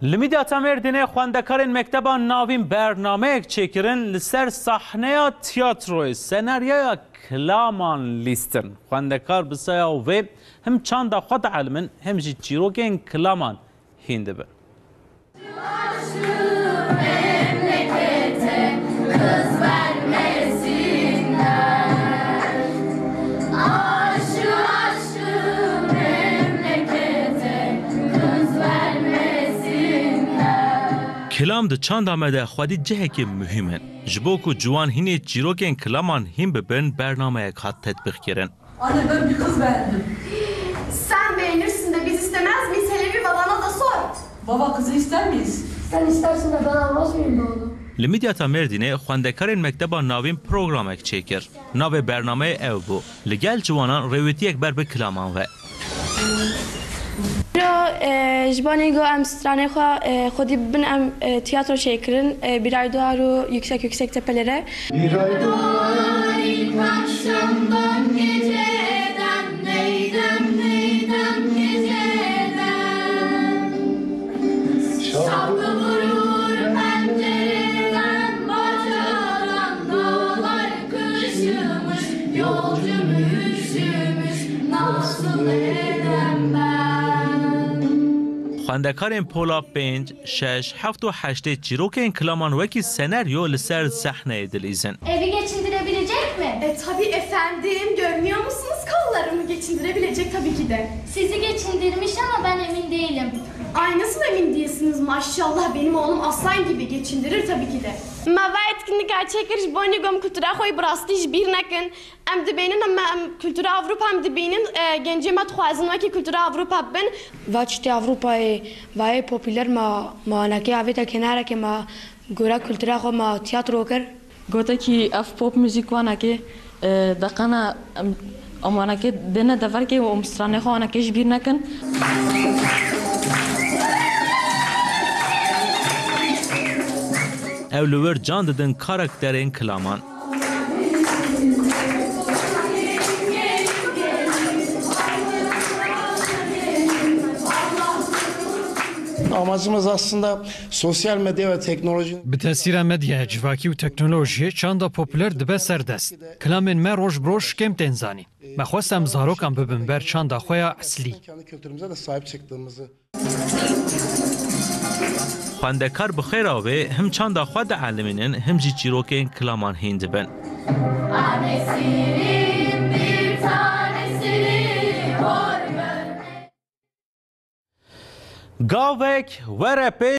لمیدیا تمردینه خواندکارین مکتبان ناوین برنامه چکرین لسر صحنه تیاتروی سناریوی کلامان لیستن خواندکار بسایا و هم چند خود علمن هم جی چیروگین کلامان هینده بن کلام د چند آمده خودی جه که مهمه جبو کو جوان هینی چیروکین کلامان هیم ببن برنامه یک hat تطبیق کرن. Anne ben bir kız beğendim. Sen beğenirsin de biz istemez miyiz? Hele bir babana da sor. Baba kızı ister miyiz? Sen istersin de ben almaz mıyım be oğlum? لمیدیا تمردینه خواندکارین مکتبان ناوین پروگرام یک چکر. ناو برنامه او بو. لگل جوانان رویتی یک بر به کلامان و. جبانی گو ام سترانه خودی بن ام تیاترو شکرین بیرای دوارو yüksek tepelere. Biray doğar ilk akşamdan geceden neydem geceden şapka vurur pencereden bacadan dağlar kışımış yolcu mu üşümüş nasıl edem ben. خواندکارین پولا 5 6 7 و 8 چیروکین کلامان وکی سناریو لسر صحنه دلیزن. Evi geçindirebilecek mi? Tabii efendim. Görmüyor musunuz kollarımı? Geçindirebilecek tabii ki de. Sizi geçindirmiş ama ben emin değilim. Ay nasıl emin değilsiniz maşallah. Benim oğlum aslan gibi geçindirir tabii ki de. ما etkinlik çekeriz bonigom kültüre koy brastiş bir nekin. Em de benim em kültüre Avrupa em de benim gencime tuhazın ki kültüre Avrupa ben. Vaçti Avrupa'yı vay popüler ma naki avita kenara ki ma gora kültüre ko ma tiyatro kar. Gota ki af pop müzik wana ki daqana amana ki dene davar ki o mstrane ko ana ki bir nekin. اولور جان دادن کاراکترین کلامان. Amacımız aslında sosyal medya ve teknolojinin bi tesîra medyaya civakî û teknolojiyê çanda popüler dibe serdest. Kilamên me roj bi roj kêm tên zanîn. Me xwest em zarokan bibin ber çanda xwe ya eslî. kendi kültürümüze de sahip çıktığımızı. خواندکار بخیر آوه هم چند خود علمینن هم جی چیروکین کلامان هینده بن. گاوک ورپی